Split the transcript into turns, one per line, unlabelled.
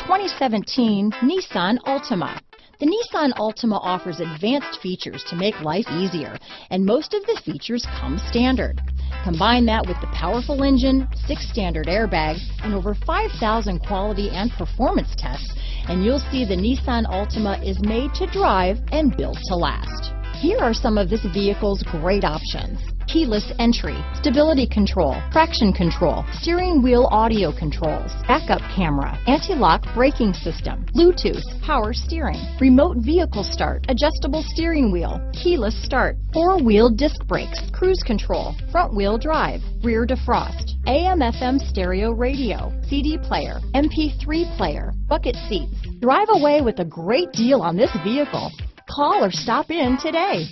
2017 Nissan Altima. The Nissan Altima offers advanced features to make life easier, and most of the features come standard. Combine that with the powerful engine, 6 standard airbags, and over 5,000 quality and performance tests, and you'll see the Nissan Altima is made to drive and built to last. Here are some of this vehicle's great options: keyless entry, stability control, traction control, steering wheel audio controls, backup camera, anti-lock braking system, Bluetooth, power steering, remote vehicle start, adjustable steering wheel, keyless start, 4-wheel disc brakes, cruise control, front wheel drive, rear defrost, AM/FM stereo radio, CD player, MP3 player, bucket seats. Drive away with a great deal on this vehicle. Call or stop in today.